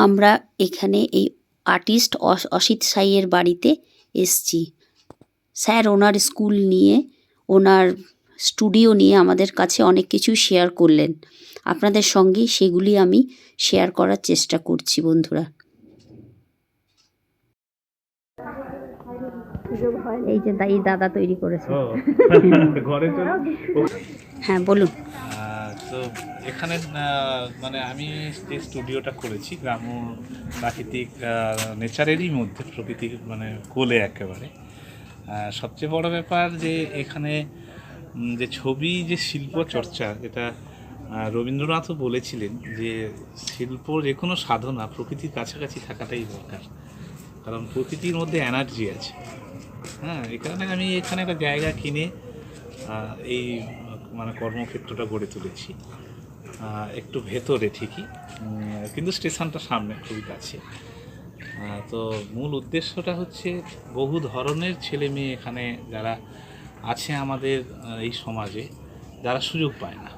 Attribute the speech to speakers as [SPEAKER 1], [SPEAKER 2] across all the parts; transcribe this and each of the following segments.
[SPEAKER 1] আমরা এখানে এই আর্টিস্ট অসিত সাইয়ের বাড়িতে এসছি। স্যার ওনার স্কুল নিয়ে, ওনার স্টুডিও নিয়ে আমাদের কাছে অনেক কিছু শেয়ার করলেন। আপনাদের সঙ্গে সেগুলি আমি শেয়ার করার চেষ্টা করছি বন্ধুরা। এই যে এই দাদা তৈরি করেছে। হ্যাঁ বলুন।
[SPEAKER 2] তো এখানে মানে আমি যে স্টুডিওটা করেছি গ্রাম্য প্রাকৃতিক নেচারেরই মধ্যে, প্রকৃতির মানে কোলে একেবারে। সবচেয়ে বড় ব্যাপার যে এখানে যে ছবি, যে শিল্প চর্চা, যেটা রবীন্দ্রনাথও বলেছিলেন যে শিল্প যে কোনো সাধনা প্রকৃতির কাছাকাছি থাকাটাই দরকার, কারণ প্রকৃতির মধ্যে এনার্জি আছে। এই কারণে আমি এখানে একটা জায়গা কিনে এই মানে কর্মক্ষেত্রটা গড়ে তুলেছি। একটু ভেতরে ঠিকই, কিন্তু স্টেশনটা সামনে, খুবই কাছে। তো মূল উদ্দেশ্যটা হচ্ছে বহু ধরনের ছেলে মেয়ে এখানে যারা আছে আমাদের এই সমাজে, যারা সুযোগ পায় না,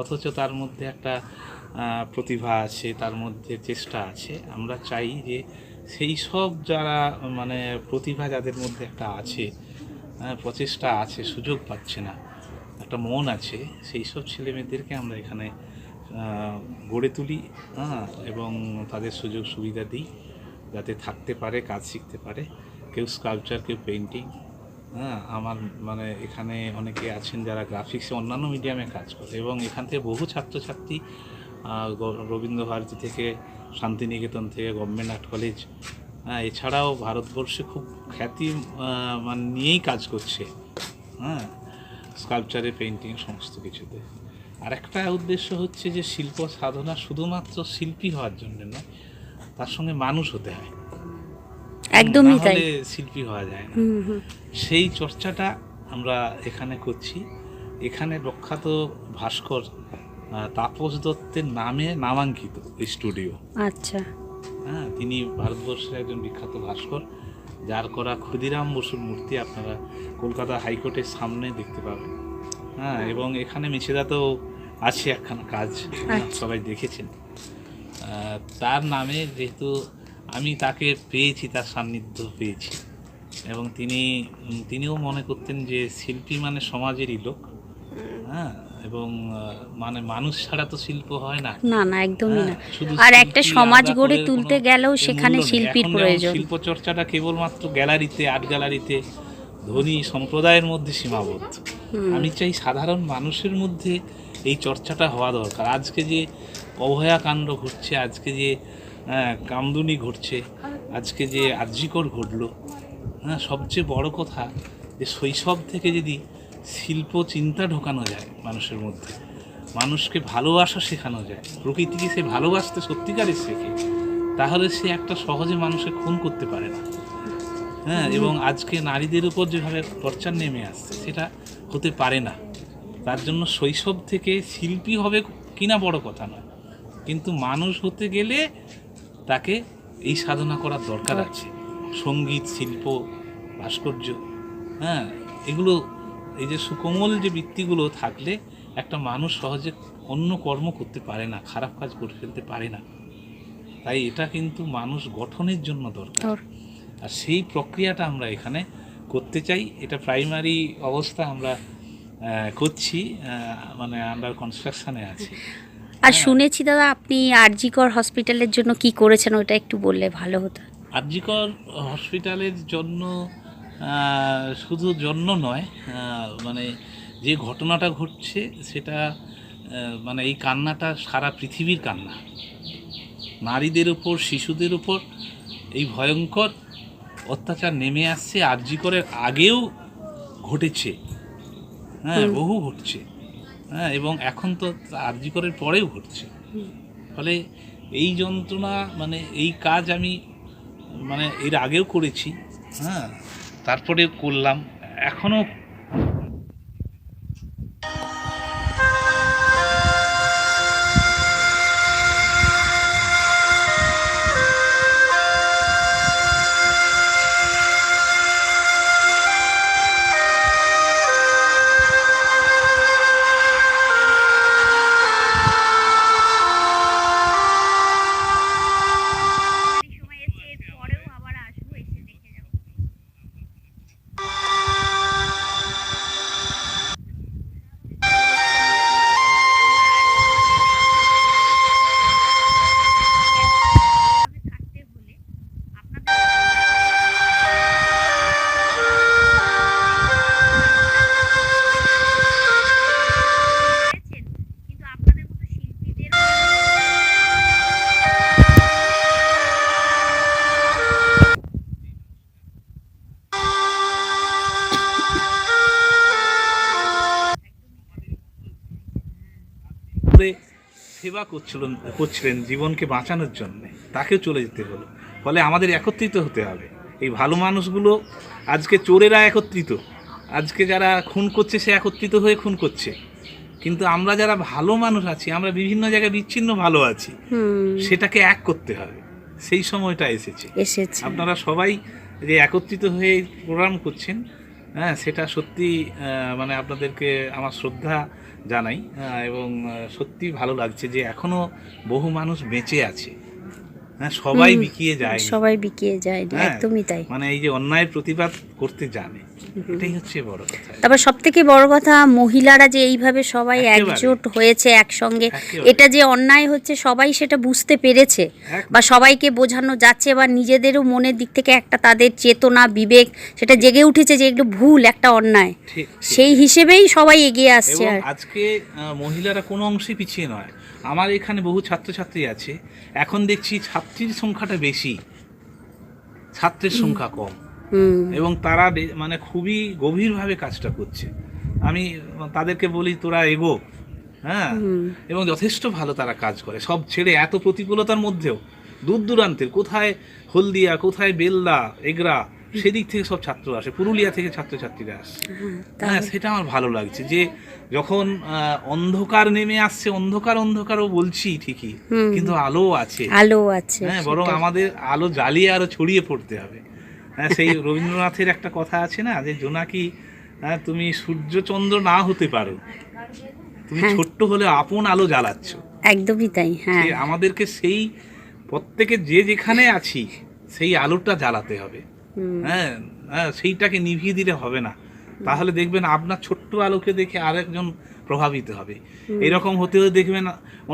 [SPEAKER 2] অথচ তার মধ্যে একটা প্রতিভা আছে, তার মধ্যে চেষ্টা আছে। আমরা চাই যে সেই সব যারা মানে প্রতিভা যাদের মধ্যে একটা আছে, প্রচেষ্টা আছে, সুযোগ পাচ্ছে না, একটা মন আছে, সেই সব ছেলেমেয়েদেরকে আমরা এখানে গড়ে তুলি এবং তাদের সুযোগ সুবিধা দিই যাতে থাকতে পারে, কাজ শিখতে পারে। কেউ স্কাল্পচার, কেউ পেইন্টিং। আমার মানে এখানে অনেকে আছেন যারা গ্রাফিক্সে, অন্যান্য মিডিয়ামে কাজ করে, এবং এখান থেকে বহু ছাত্রছাত্রী রবীন্দ্রভারতী থেকে, শান্তিনিকেতন থেকে, গভর্নমেন্ট আর্ট কলেজ, এছাড়াও ভারতবর্ষে খুব খ্যাতি মানে নিয়েই কাজ করছে, স্কাল্পচারে, পেইন্টিং, সমস্ত কিছুতে। আর একটা উদ্দেশ্য হচ্ছে যে শিল্প সাধনা শুধুমাত্র শিল্পী হওয়ার জন্য নয়, তার সঙ্গে মানুষ হতে হয়।
[SPEAKER 1] একদমই তাই,
[SPEAKER 2] শিল্পী হওয়া যায় না। সেই চর্চাটা আমরা এখানে করছি। এখানে প্রখ্যাত ভাস্কর তাপস দত্তের নামে নামাঙ্কিত এই স্টুডিও।
[SPEAKER 1] আচ্ছা।
[SPEAKER 2] তিনি ভারতবর্ষের একজন বিখ্যাত ভাস্কর, যার করা ক্ষুদিরাম বসুর মূর্তি আপনারা কলকাতা হাইকোর্টের সামনে দেখতে পাবেন। এবং এখানে মেছেদাতেও আছে একখানা কাজ, সবাই দেখেছেন। তার নামে, যেহেতু আমি তাকে পেয়েছি, তার সান্নিধ্য পেয়েছি, এবং তিনিও মনে করতেন যে শিল্পী মানে সমাজেরই লোক, এবং মানে মানুষ ছাড়া তো শিল্প হয় না।
[SPEAKER 1] না না, একদমই না। আর একটা সমাজ গড়ে তুলতে গেলেও সেখানে শিল্পীর প্রয়োজন।
[SPEAKER 2] শিল্প চর্চাটা কেবলমাত্র গ্যালারিতে, আর্ট গ্যালারিতে, ধনী সম্প্রদায়ের মধ্যে সীমাবদ্ধ। আমি চাই সাধারণ মানুষের মধ্যে এই চর্চাটা হওয়া দরকার। আজকে যে অভয়াকাণ্ড ঘটছে, আজকে যে কামদুনি ঘটছে, আজকে যে আরজিকর ঘটলো, সবচেয়ে বড় কথা যে শৈশব থেকে যদি শিল্প চিন্তা ঢোকানো যায় মানুষের মধ্যে, মানুষকে ভালোবাসা শেখানো যায়, প্রকৃতিকে সে ভালোবাসতে সত্যিকারের শেখে, তাহলে সে একটা সহজে মানুষকে খুন করতে পারে না। এবং আজকে নারীদের উপর যেভাবে টর্চার নেমে আসছে, সেটা হতে পারে না। তার জন্য শৈশব থেকে শিল্পী হবে কিনা বড় কথা নয়, কিন্তু মানুষ হতে গেলে তাকে এই সাধনা করার দরকার আছে। সঙ্গীত, শিল্প, ভাস্কর্য, এগুলো, এই যে সুকোমল যে বৃত্তিগুলো থাকলে একটা মানুষ সহজে অন্য কর্ম করতে পারে না, খারাপ কাজ করে ফেলতে পারে না। তাই এটা কিন্তু মানুষ গঠনের জন্য দরকার, আর সেই প্রক্রিয়াটা আমরা এখানে করতে চাই। এটা প্রাইমারি অবস্থা আমরা করছি, মানে আন্ডার কনস্ট্রাকশানে আছে।
[SPEAKER 1] আর শুনেছি দাদা আপনি আরজিকর হসপিটালের জন্য কি করেছেন, ওটা একটু বললে ভালো হতো।
[SPEAKER 2] আরজিকর হসপিটালের জন্য শুধু জন্য নয়, মানে যে ঘটনাটা ঘটছে সেটা মানে এই কান্নাটা সারা পৃথিবীর কান্না। নারীদের উপর, শিশুদের উপর এই ভয়ঙ্কর অত্যাচার নেমে আসছে, আরজিকরের আগেও ঘটেছে, বহু ঘটছে, এবং এখন তো আরজিকরের পরেও ঘটছে। ফলে এই যন্ত্রণা, মানে এই কাজ আমি মানে এর আগেও করেছি, তারপরে করলাম, এখনও সেবা করছিলেন জীবনকে বাঁচানোর জন্য, তাকেও চলে যেতে হলো। ফলে আমাদের একত্রিত হতে হবে। এই ভালো মানুষগুলো, আজকে চোরেরা একত্রিত, আজকে যারা খুন করছে সে একত্রিত হয়ে খুন করছে, কিন্তু আমরা যারা ভালো মানুষ আছি, আমরা বিভিন্ন জায়গায় বিচ্ছিন্ন ভালো আছি, সেটাকে এক করতে হবে। সেই সময়টা এসেছে। আপনারা সবাই যে একত্রিত হয়ে প্রোগ্রাম করছেন, হ্যাঁ, সেটা সত্যি মানে আপনাদেরকে আমার শ্রদ্ধা জানাই, এবং সত্যি ভালো লাগছে যে এখনো বহু মানুষ বেঁচে আছে। হ্যাঁ, সবাই বিকিয়ে যায়,
[SPEAKER 1] একদমই তাই।
[SPEAKER 2] মানে এই যে অন্যায়ের প্রতিবাদ করতে জানে, এটাই হচ্ছে বড় কথা।
[SPEAKER 1] তারপর সব থেকে বড় কথা, মহিলারা যে এইভাবে সবাই একজোট হয়েছে একসঙ্গে, এটা যে অন্যায় হচ্ছে সবাই সেটা বুঝতে পেরেছে, বা সবাইকে বোঝানো যাচ্ছে, বা নিজেদেরও মনের দিক থেকে একটা তাদের চেতনা বিবেক সেটা জেগে উঠেছে যে একটু ভুল, একটা অন্যায়, সেই হিসেবেই সবাই এগিয়ে আসছে।
[SPEAKER 2] আজকে মহিলারা কোনো অংশে পিছিয়ে নয়। আমার এখানে বহু ছাত্রছাত্রী আছে, এখন দেখছি ছাত্রীর সংখ্যাটা বেশি, ছাত্রের সংখ্যা কম, এবং তারা মানে খুবই গভীরভাবে কাজটা করছে। আমি তাদেরকে বলি তোরা এগো, হ্যাঁ, এবং যথেষ্ট ভালো তারা কাজ করে, সব ছেড়ে এত প্রতিকূলতার মধ্যেও দূর দূরান্তের, কোথায় হলদিয়া, কোথায় বেলদা, এগরা, সেদিক থেকে সব ছাত্র আসে, পুরুলিয়া থেকে ছাত্রছাত্রীরা আসছে। হ্যাঁ, সেটা আমার ভালো লাগছে যে যখন অন্ধকার নেমে আসছে, অন্ধকারও বলছি ঠিকই, কিন্তু আলো আছে, হ্যাঁ, বরং আমাদের আলো জ্বালিয়ে আরো ছড়িয়ে পড়তে হবে। হ্যাঁ, সেই রবীন্দ্রনাথের একটা কথা আছে না, যে জোনাকি, তুমি সূর্য চন্দ্র না হতে পারো, তুমি ছোট্ট হলে আপন আলো জ্বালাচ্ছ।
[SPEAKER 1] একদমই তাই। হ্যাঁ,
[SPEAKER 2] আমাদেরকে সেই প্রত্যেকে যে যেখানে আছি সেই আলোটা জ্বালাতে হবে। হ্যাঁ, সেইটাকে নিভিয়ে দিলে হবে না, তাহলে দেখবেন আপনার ছোট্ট আলোকে দেখে আরেকজন প্রভাবিত হবে। এরকম হতে হতে দেখবেন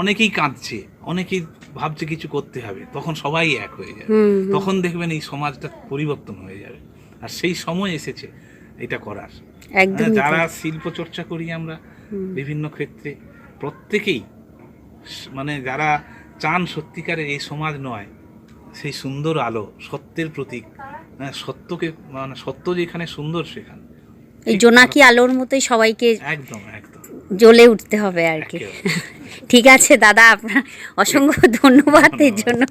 [SPEAKER 2] অনেকেই কাঁদছে, অনেকেই ভাবছে কিছু করতে হবে, তখন সবাই এক হয়ে যাবে, তখন দেখবেন এই সমাজটা পরিবর্তন হয়ে যাবে। আর সেই সময় এসেছে এটা করার। যারা শিল্প চর্চা করি আমরা বিভিন্ন ক্ষেত্রে, প্রত্যেকেই মানে যারা চান সত্যিকারের এই সমাজ নয়, সেই সুন্দর আলো, সত্যের প্রতীক, সত্যকে, মানে সত্য যেখানে সুন্দর সেখানে
[SPEAKER 1] এই জোনাকি আলোর মতোই সবাইকে
[SPEAKER 2] একদম
[SPEAKER 1] জ্বলে উঠতে হবে আর কি। ঠিক আছে দাদা, আপনার অসংখ্য ধন্যবাদ এর জন্য।